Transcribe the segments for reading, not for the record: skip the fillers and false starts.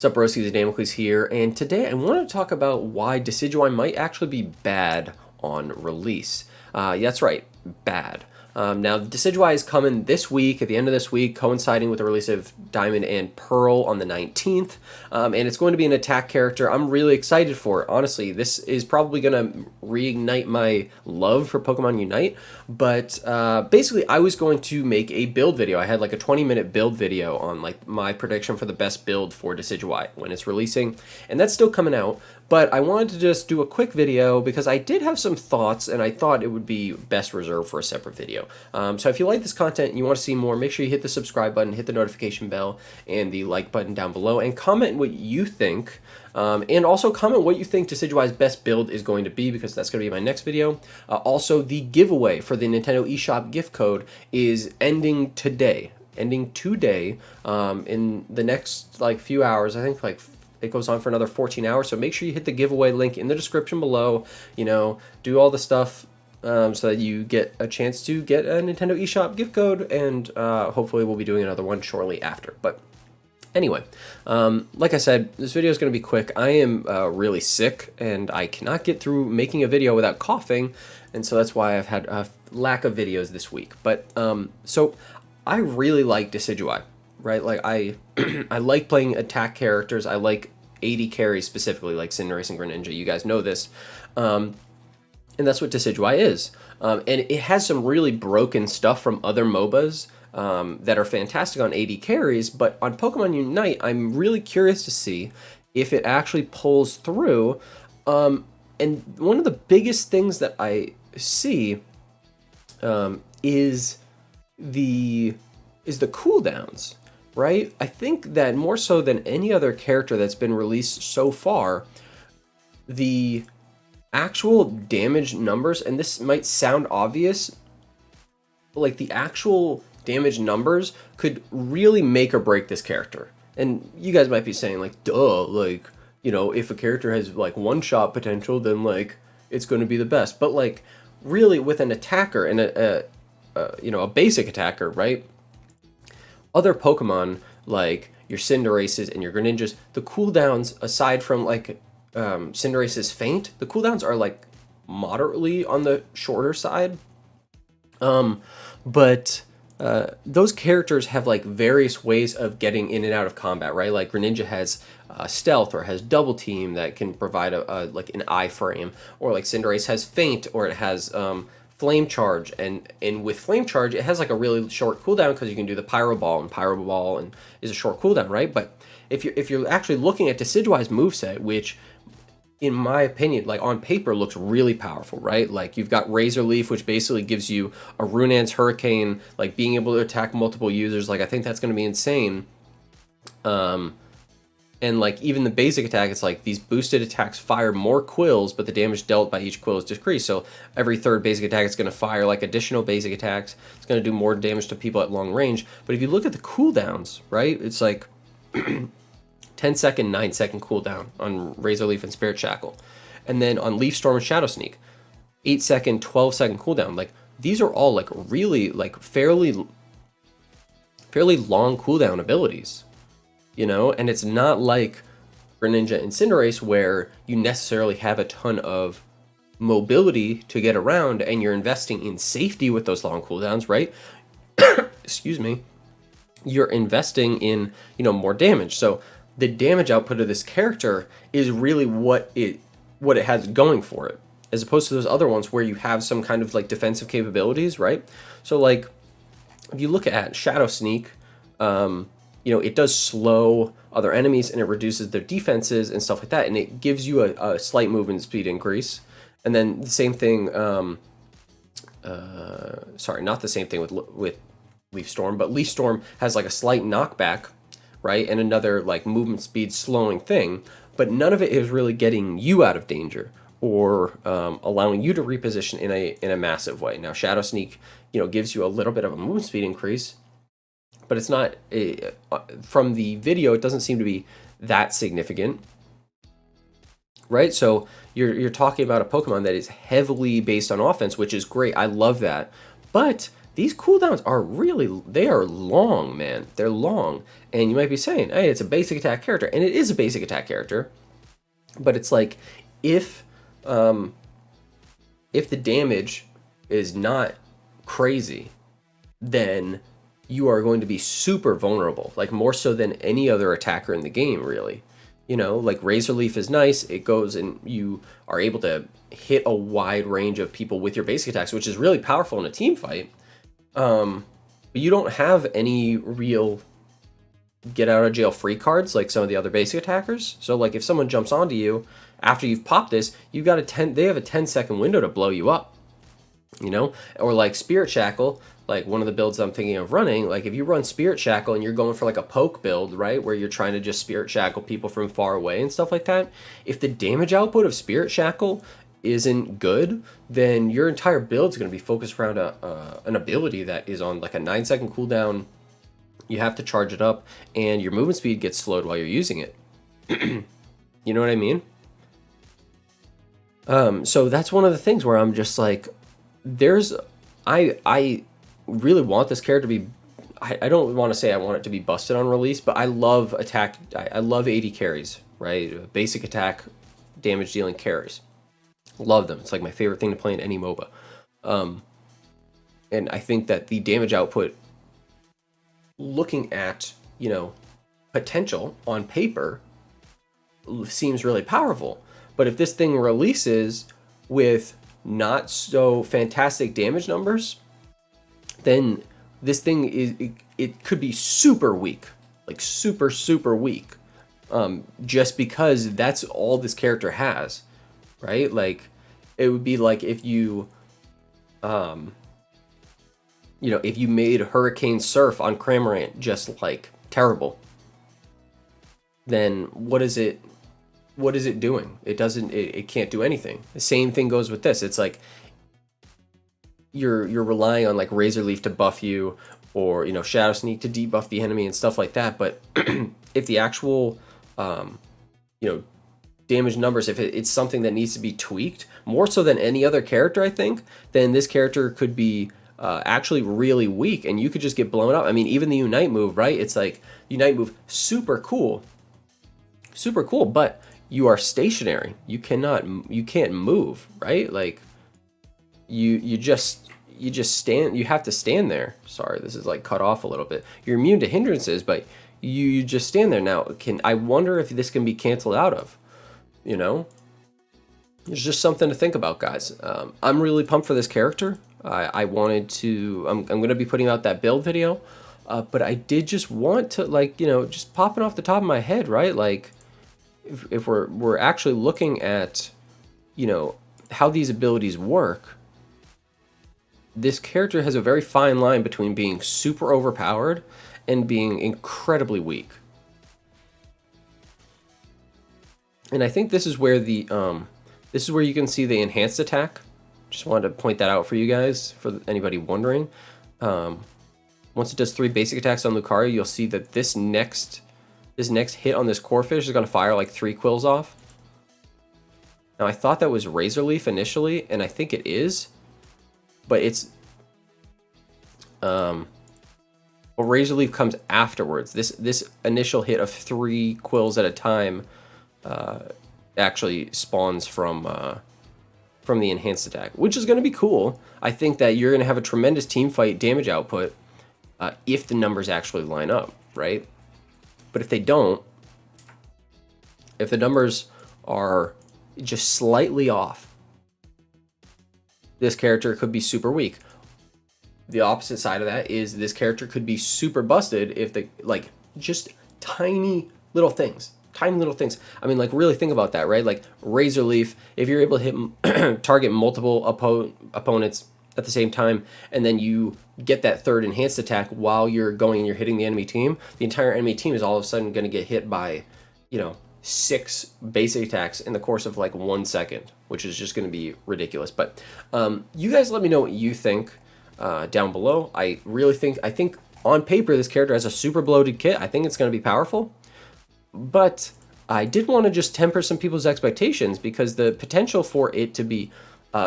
What's up, broskies? Damocles here, and today I want to talk about why Decidueye might actually be bad on release. Yeah, that's right, bad. Now, Decidueye is coming this week, at the end of this week, coinciding with the release of Diamond and Pearl on the 19th, and it's going to be an attack character. I'm really excited for it, honestly. This is probably going to reignite my love for Pokemon Unite, but basically I was going to make a build video. I had like a 20-minute build video on like my prediction for the best build for Decidueye when it's releasing, and that's still coming out. But I wanted to just do a quick video because I did have some thoughts and I thought it would be best reserved for a separate video. So if you like this content and you want to see more, make sure you hit the subscribe button, hit the notification bell, and the like button down below, and comment what you think. And also comment what you think Decidueye's best build is going to be, because that's going to be my next video. Also, the giveaway for the Nintendo eShop gift code is ending today. In the next like few hours. I think like it goes on for another 14 hours, so make sure you hit the giveaway link in the description below. You know, do all the stuff so that you get a chance to get a Nintendo eShop gift code, and hopefully we'll be doing another one shortly after. But anyway, like I said, this video is going to be quick. I am really sick, and I cannot get through making a video without coughing, and so that's why I've had a lack of videos this week. But so I really like Decidueye. Right, like I like playing attack characters. I like AD carries specifically, like Cinderace and Greninja. You guys know this, and that's what Decidueye is. And it has some really broken stuff from other MOBAs that are fantastic on AD carries. But on Pokemon Unite, I'm really curious to see if it actually pulls through. And one of the biggest things that I see is the cooldowns. Right? I think that more so than any other character that's been released so far, the actual damage numbers, and this might sound obvious, but like the actual damage numbers could really make or break this character. And you guys might be saying like, duh, like, you know, if a character has like one-shot potential, then like it's going to be the best. But like really with an attacker and a basic attacker, right? Other Pokemon, like your Cinderaces and your Greninjas, the cooldowns, aside from like Cinderace's Faint, the cooldowns are like moderately on the shorter side. But those characters have like various ways of getting in and out of combat, right? Like Greninja has Stealth, or has Double Team that can provide a like an iframe, or like Cinderace has Faint, or it has Flame Charge, and with Flame Charge it has like a really short cooldown because you can do the Pyro Ball, and is a short cooldown, right? But if you're actually looking at Decidueye's moveset, which in my opinion, like on paper, looks really powerful, right? Like you've got Razor Leaf, which basically gives you a Runaan's Hurricane, like being able to attack multiple users. Like I think that's going to be insane. And like even the basic attack, it's like these boosted attacks fire more quills, but the damage dealt by each quill is decreased. So every third basic attack is going to fire like additional basic attacks. It's going to do more damage to people at long range. But if you look at the cooldowns, right, it's like 10-second, 9-second cooldown on Razor Leaf and Spirit Shackle. And then on Leaf Storm and Shadow Sneak, 8-second, 12-second cooldown. Like these are all like really like fairly long cooldown abilities. You know, and it's not like Greninja and Cinderace where you necessarily have a ton of mobility to get around and you're investing in safety with those long cooldowns, right? Excuse me. You're investing in, you know, more damage. So the damage output of this character is really what it has going for it, as opposed to those other ones where you have some kind of like defensive capabilities, right? So like if you look at Shadow Sneak, you know, it does slow other enemies and it reduces their defenses and stuff like that, and it gives you a slight movement speed increase. And then the same thing, sorry, not the same thing with Leaf Storm, but Leaf Storm has like a slight knockback, right, and another like movement speed slowing thing, but none of it is really getting you out of danger or allowing you to reposition in a massive way. Now Shadow Sneak, you know, gives you a little bit of a movement speed increase, but it's not, from the video, it doesn't seem to be that significant, right? So you're talking about a Pokemon that is heavily based on offense, which is great. I love that. But these cooldowns are really, they are long, man. They're long. And you might be saying, hey, it's a basic attack character. And it is a basic attack character. But it's like, if the damage is not crazy, then you are going to be super vulnerable, like more so than any other attacker in the game, really. You know, like Razor Leaf is nice. It goes and you are able to hit a wide range of people with your basic attacks, which is really powerful in a team fight. But you don't have any real get out of jail free cards like some of the other basic attackers. So like if someone jumps onto you after you've popped this, you got they have a 10-second window to blow you up. You know, or like Spirit Shackle, like one of the builds I'm thinking of running, like if you run Spirit Shackle and you're going for like a poke build, right, where you're trying to just Spirit Shackle people from far away and stuff like that, if the damage output of Spirit Shackle isn't good, then your entire build is going to be focused around an ability that is on like a 9-second cooldown. You have to charge it up, and your movement speed gets slowed while you're using it. You know what I mean? So that's one of the things where I'm just like, I really want this character to be, I don't want to say I want it to be busted on release, but I love I love 80 carries, right? Basic attack, damage dealing carries. Love them. It's like my favorite thing to play in any MOBA. And I think that the damage output, looking at, you know, potential on paper, seems really powerful. But if this thing releases with not so fantastic damage numbers, then this thing it could be super weak, like super weak, just because that's all this character has, right? Like it would be like if you you know, if you made Hurricane Surf on Cramorant just like terrible, then what is it doing? It can't do anything. The same thing goes with this. It's like you're relying on like Razor Leaf to buff you, or, you know, Shadow Sneak to debuff the enemy and stuff like that. But if the actual you know, damage numbers, if it's something that needs to be tweaked more so than any other character, I think, then this character could be actually really weak, and you could just get blown up. I mean, even the Unite move, right? It's like Unite move, super cool, but you are stationary. You can't move, right? Like you just stand. You have to stand there. Sorry, this is like cut off a little bit. You're immune to hindrances, but you just stand there. Now, I wonder if this can be canceled out of, you know? It's just something to think about, guys. I'm really pumped for this character. I wanted to, I'm going to be putting out that build video, but I did just want to, like, you know, just popping off the top of my head, right? Like, if we're actually looking at, you know, how these abilities work, this character has a very fine line between being super overpowered and being incredibly weak. And I think this is where the this is where you can see the enhanced attack. Just wanted to point that out for you guys, for anybody wondering. Once it does 3 basic attacks on Lucario, you'll see that this next hit on this core fish is going to fire like 3 quills off. Now, I thought that was Razor Leaf initially, and I think it is, but it's well, Razor Leaf comes afterwards. This initial hit of 3 quills at a time actually spawns from the enhanced attack, which is going to be cool. I think that you're going to have a tremendous team fight damage output if the numbers actually line up, right? But if they don't, if the numbers are just slightly off, this character could be super weak. The opposite side of that is this character could be super busted if they, like, just tiny little things. I mean, like, really think about that, right? Like, Razor Leaf, if you're able to hit target multiple opponents at the same time, and then you get that 3rd enhanced attack while you're going and you're hitting the enemy team, the entire enemy team is all of a sudden going to get hit by, you know, 6 basic attacks in the course of like 1 second, which is just going to be ridiculous. But you guys let me know what you think down below. I think on paper this character has a super bloated kit. I think it's going to be powerful. But I did want to just temper some people's expectations, because the potential for it to be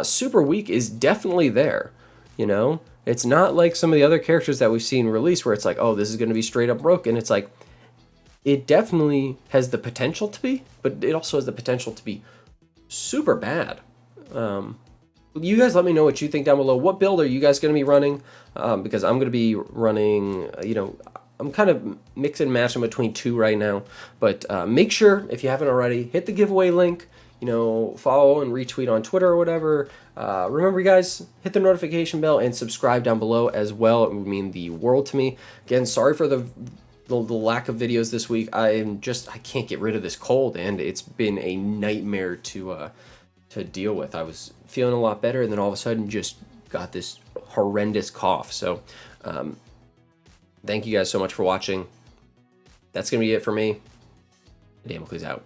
super weak is definitely there, you know? It's not like some of the other characters that we've seen release where it's like, oh, this is going to be straight up broken. It's like, it definitely has the potential to be, but it also has the potential to be super bad. You guys let me know what you think down below. What build are you guys going to be running? Because I'm going to be running, I'm kind of mixing and matching between two right now. But make sure, if you haven't already, hit the giveaway link. Follow and retweet on Twitter or whatever. Remember, you guys, hit the notification bell and subscribe down below as well. It would mean the world to me. Again, sorry for the lack of videos this week. I can't get rid of this cold, and it's been a nightmare to deal with. I was feeling a lot better, and then all of a sudden just got this horrendous cough. So thank you guys so much for watching. That's gonna be it for me. Damocles out.